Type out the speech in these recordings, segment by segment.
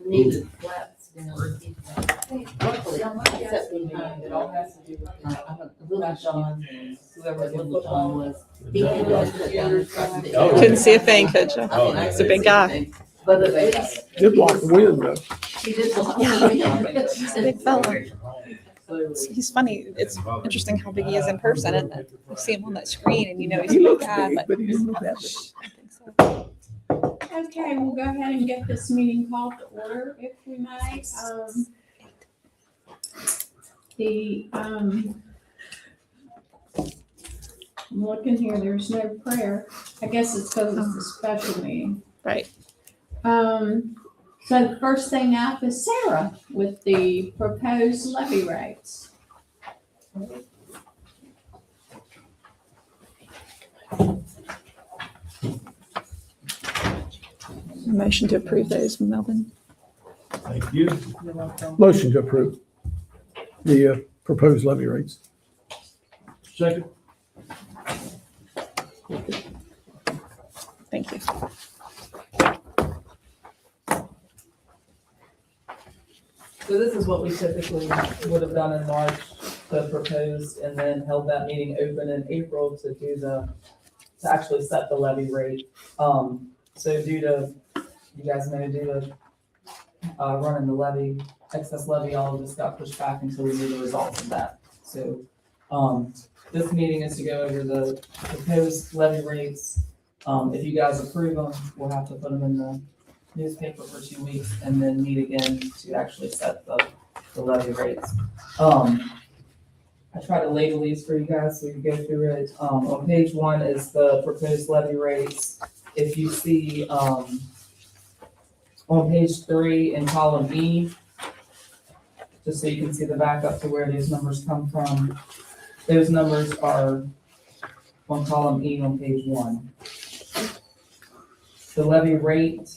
needed flats, you know, repeat that. Luckily, except when It all has to do with. Little John, whoever Little John was. He Oh. Couldn't see a thing, could you? I mean, I He's a big guy. couldn't see anything, but at least Did block the wind though. he did block the Yeah. wind. He's a big fella. Clearly. He's funny. It's interesting how big he is in person, and that you see him on that screen, and you know he's a He big looks guy. big, but he doesn't look that big. I think so. Okay, we'll go ahead and get this meeting called to order, if we may. I'm looking here, there's no prayer. I guess it's because it's a special meeting. Right. So the first thing up is Sarah with the proposed levy rates. Motion to approve those, Melvin. Thank you. Motion to approve the proposed levy rates. Second. Thank you. So this is what we typically would have done in March, the proposed, and then held that meeting open in April to do to actually set the levy rate. So due to, you guys know, due to, running the levy, excess levy, all of this got pushed back until we knew the results of that. So, this meeting is to go over the proposed levy rates. If you guys approve them, we'll have to put them in the newspaper for 2 weeks and then meet again to actually set the levy rates. I tried to label these for you guys so we can go through it. On page 1 is the proposed levy rates. If you see, on page 3 in column E, just so you can see the backup to where these numbers come from, those numbers are on column E on page 1. The levy rate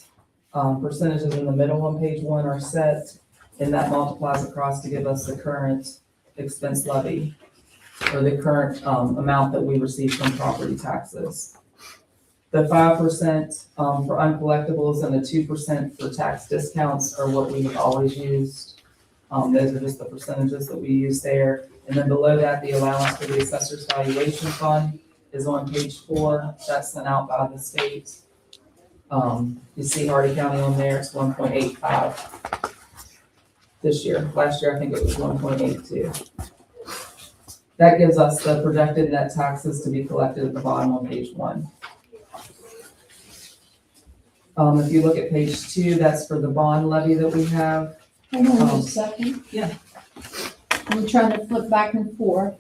percentages in the middle on page 1 are set, and that multiplies across to give us the current expense levy, or the current amount that we receive from property taxes. The 5% for uncollectibles and the 2% for tax discounts are what we have always used. Those are just the percentages that we use there. And then below that, the allowance for the assessor's valuation fund is on page 4. That's sent out by the state. You see Hardy County on there, it's 1.85 this year. Last year, I think it was 1.82. That gives us the projected net taxes to be collected at the bottom on page 1. If you look at page 2, that's for the bond levy that we have. Hang on a second. Yeah. I'm trying to flip back and forth.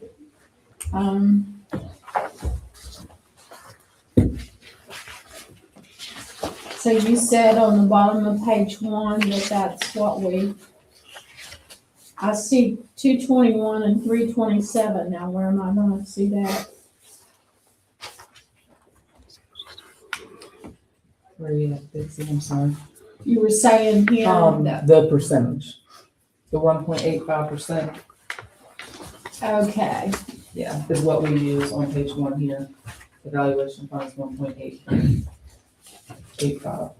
So you said on the bottom of page 1 that that's what I see 221 and 327. Now where am I gonna see that? Where are you at, Dixie? I'm sorry. You were saying here that, The percentage, the 1.85%, okay, yeah, is what we use on page 1 here. The valuation fund is 1.85.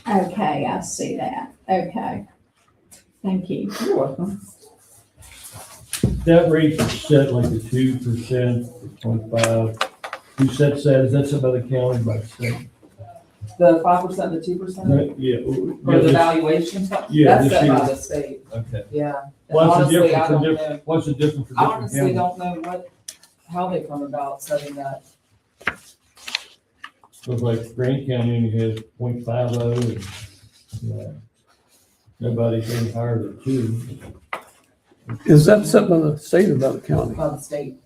okay, I see that, okay. Thank you. You're welcome. That rate is set like a 2%, 0.5. Who sets that? Is that set by the county, by the state? The 5%, the 2%, Yeah. or the valuation fund, Yeah, that's this set by year. the state, Okay. yeah. And What's the honestly, I difference for don't know. what's the difference for I different honestly counties? don't know how they come about setting that. Looks like Grant County only has 0.50 and, nobody's any higher than 2. Is that set by the state or by the county? By the state.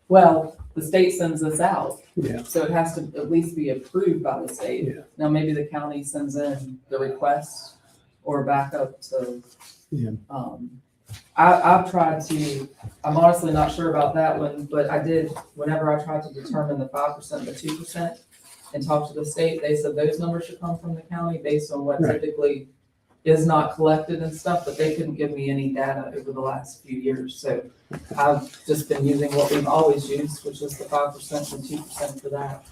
Well, the state sends this out, Yeah. so it has to at least be approved by the state. Yeah. Now, maybe the county sends in the request or backup to, Yeah. I've tried to, I'm honestly not sure about that one, but I did, whenever I tried to determine the 5% and the 2% and talk to the state, they said those numbers should come from the county based on what Right. typically is not collected and stuff, but they couldn't give me any data over the last few years. So I've just been using what we've always used, which is the 5% and 2% for that.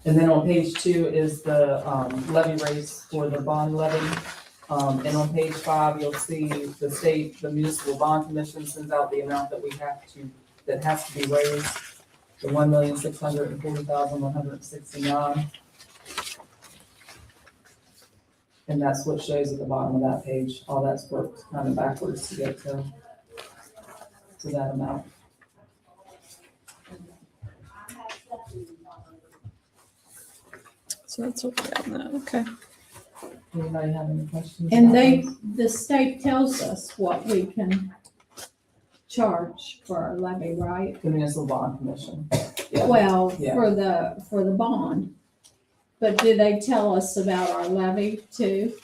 And then on page 2 is the levy rates for the bond levy. And on page 5, you'll see the state, the municipal bond commission sends out the amount that that has to be raised, the 1,640,169. And that's what shows at the bottom of that page. All that's worked kind of backwards to get to that amount. So that's okay on that, okay. Anybody have any questions? And about the state tells us what we can charge for our levy, right? the municipal bond commission? Yeah. Well, Yeah. for the bond. But do they tell us about our levy too?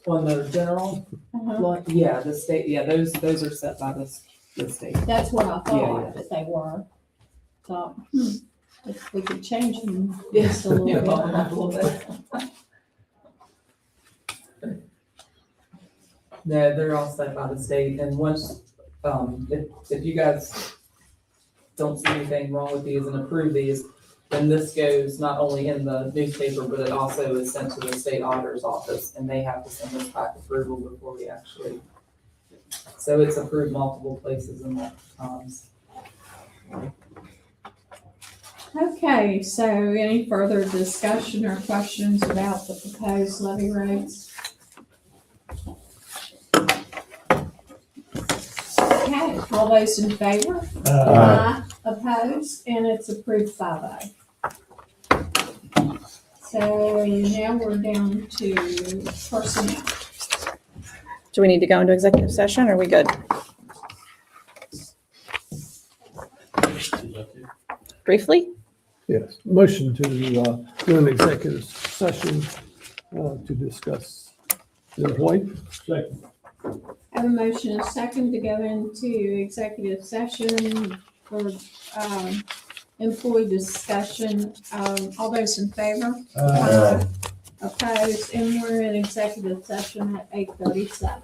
On the general, Uh-huh. well, yeah, the state, yeah, those are set by the state. That's what I Yeah, thought that they were. Thought, if we could change them Yes, just a little yeah, bit. bump them up a little bit. No, they're all set by the state, and once, if you guys don't see anything wrong with these and approve these, then this goes not only in the newspaper, but it also is sent to the state auditor's office, and they have to send us back approval before we actually. So it's approved multiple places and multiple times. Okay, so any further discussion or questions about the proposed levy rates? Okay, all those in favor? Aye. Opposed, and it's approved 5-0. So now we're down to personnel. Do we need to go into executive session, or are we good? Briefly? Yes, motion to do an executive session to discuss the employee. Second. I have a motion and a second to go into executive session for employee discussion. All those in favor? Aye. Opposed, and we're in executive session at 8:37.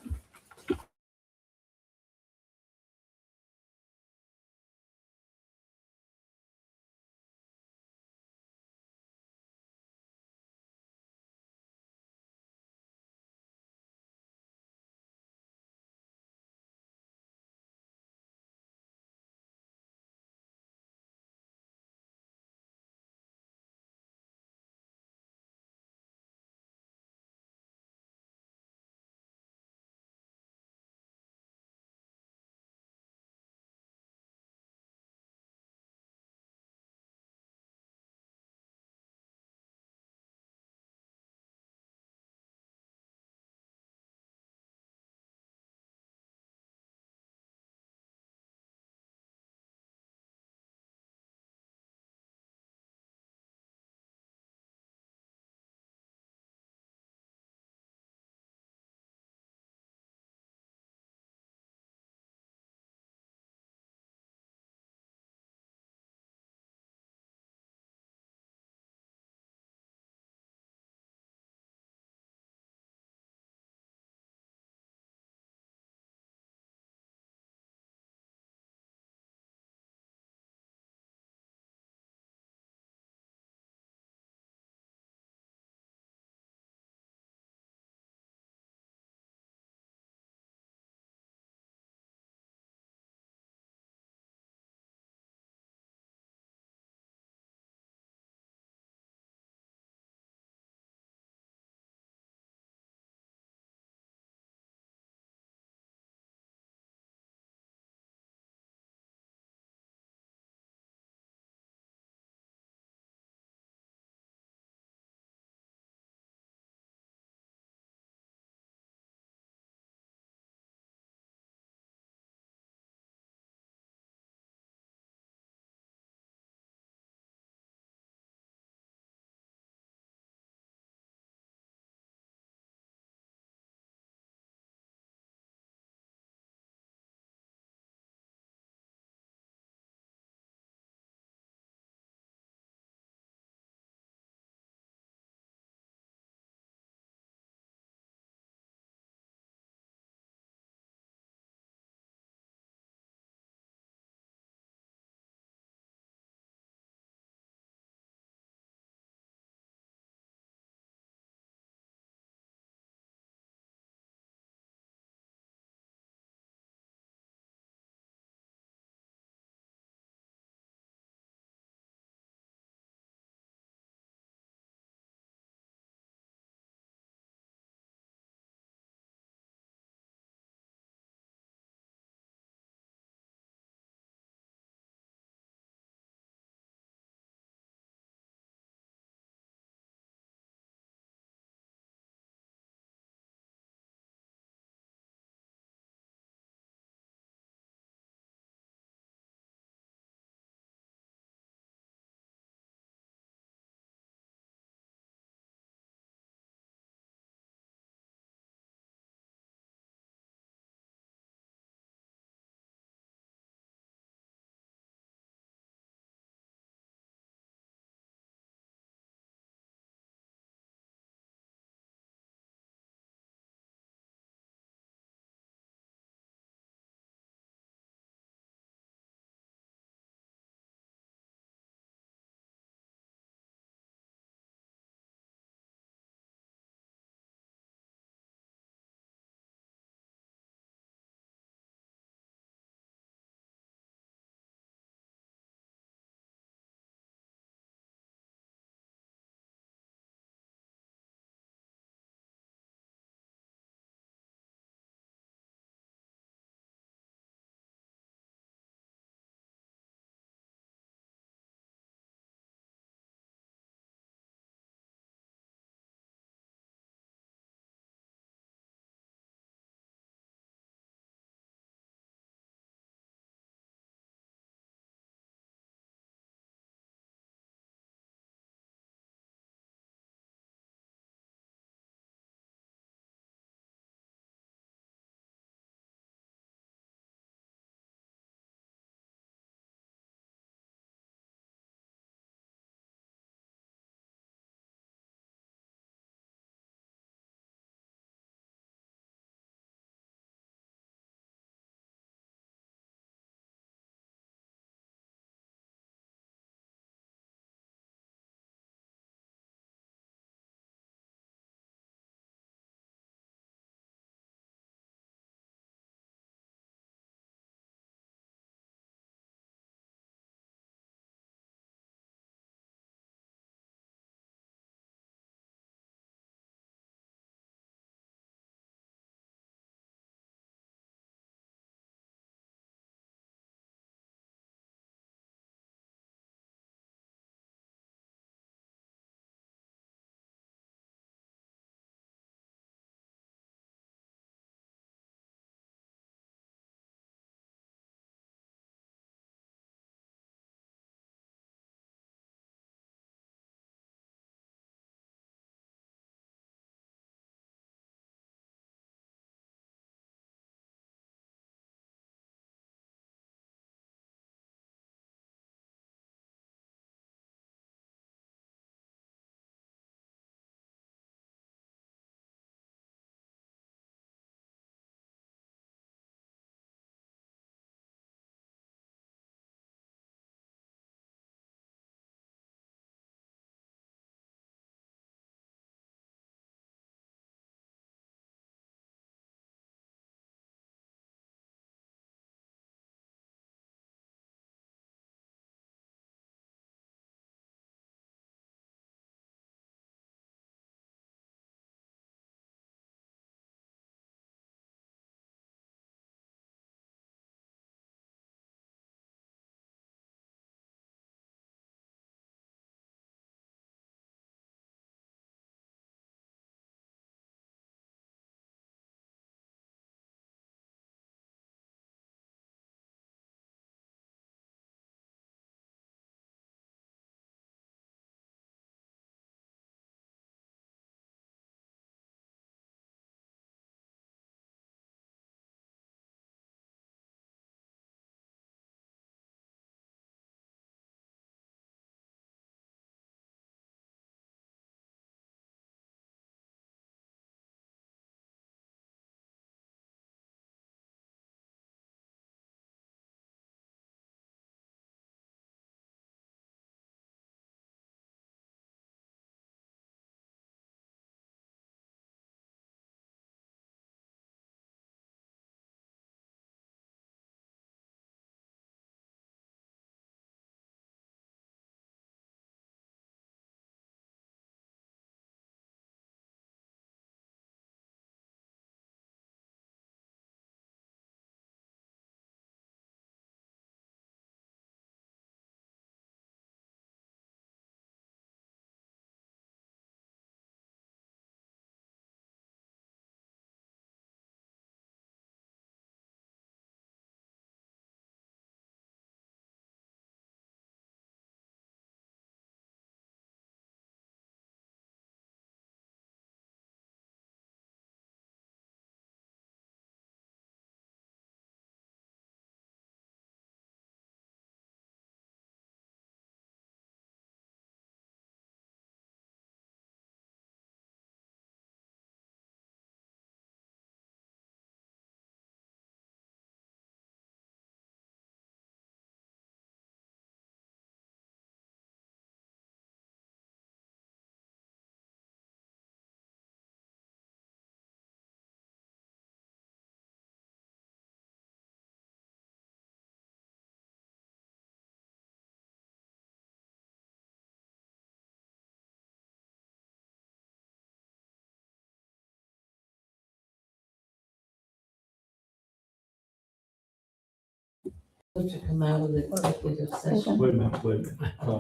To come out of the executive session. Wait a minute.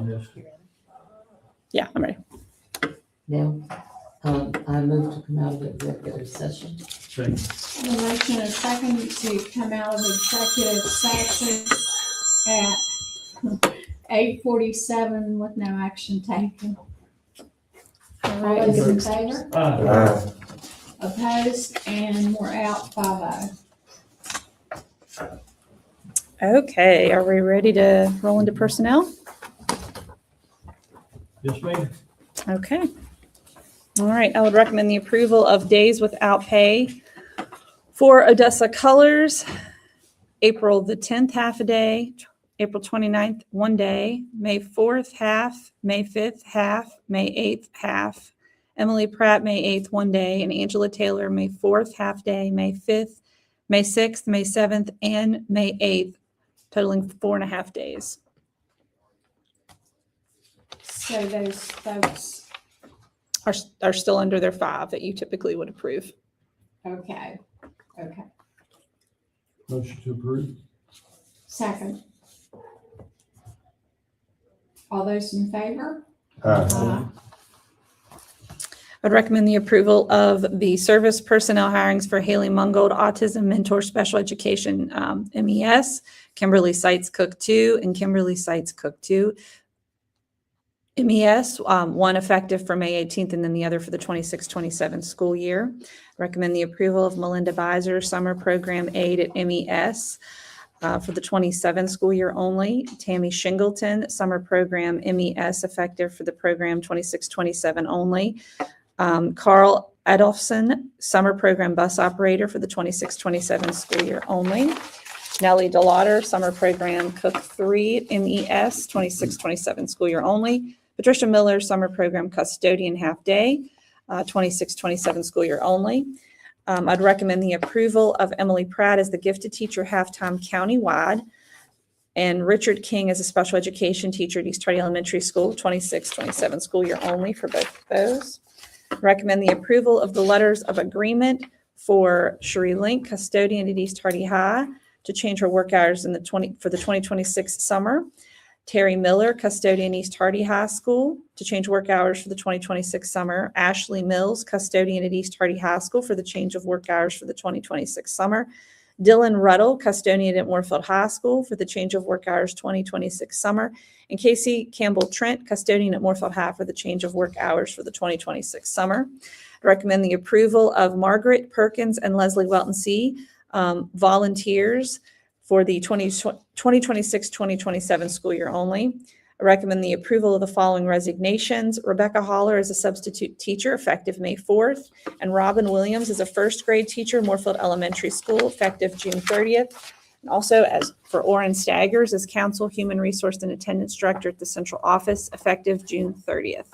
Yes. Yeah, I'm ready. Now, I move to come out of the executive session. Second. A motion and a second to come out of executive session at 8:47 with no action taken. All those in favor? Opposed? And we're out 5-0. Okay, are we ready to roll into personnel? Yes, ma'am. Okay. All right, I would recommend the approval of days without pay for Odessa Colors, April the 10th, half a day, April 29th, 1 day, May 4th, half, May 5th, half, May 8th, half, Emily Pratt, May 8th, 1 day, and Angela Taylor, May 4th, half day, May 5th, May 6th, May 7th, and May 8th, totaling 4.5 days. So those folks, Are still under their 5 that you typically would approve. okay. Motion to approve. Second. All those in favor? I'd recommend the approval of the service personnel hirings for Haley Mungold, Autism Mentor Special Education, MES, Kimberly Seitz Cook 2, and Kimberly Seitz Cook 2. MES, one effective for May 18th and then the other for the 26-27 school year. Recommend the approval of Melinda Beiser, Summer Program Aide at MES for the 27 school year only. Tammy Shingleton, Summer Program MES, effective for the program 26-27 only. Carl Adolfson, Summer Program Bus Operator for the 26-27 school year only. Nellie DeLauder, Summer Program Cook 3 MES, 26-27 school year only. Patricia Miller, Summer Program Custodian Half Day, 26-27 school year only. I'd recommend the approval of Emily Pratt as the gifted teacher halftime countywide, and Richard King as a special education teacher at East Hardy Elementary School, 26-27 school year only for both of those. Recommend the approval of the letters of agreement for Cherie Link, custodian at East Hardy High, to change her work hours in for the 2026 summer. Terry Miller, custodian, East Hardy High School, to change work hours for the 2026 summer. Ashley Mills, custodian at East Hardy High School, for the change of work hours for the 2026 summer. Dylan Ruddle, custodian at Moorfield High School, for the change of work hours 2026 summer. And Casey Campbell Trent, custodian at Moorfield High, for the change of work hours for the 2026 summer. I recommend the approval of Margaret Perkins and Leslie Welton C., volunteers for the 2026-2027 school year only. I recommend the approval of the following resignations. Rebecca Holler as a substitute teacher, effective May 4th, and Robin Williams as a first grade teacher, Moorfield Elementary School, effective June 30th. And also as for Orrin Staggers as council, human resource and attendance director at the central office, effective June 30th.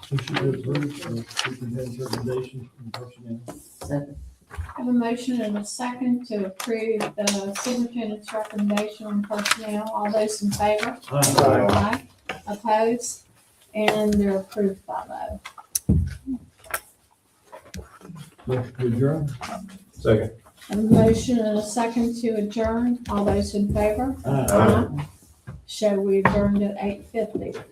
Motion to approve. Superintendent's recommendation from personnel. Second. I have a motion and a second to approve the superintendent's recommendation on personnel. All those in favor? Aye. Opposed? And they're approved by Motion to adjourn. Second. a motion and a second to adjourn. All those in favor? Aye. Shall we adjourn at 8:50?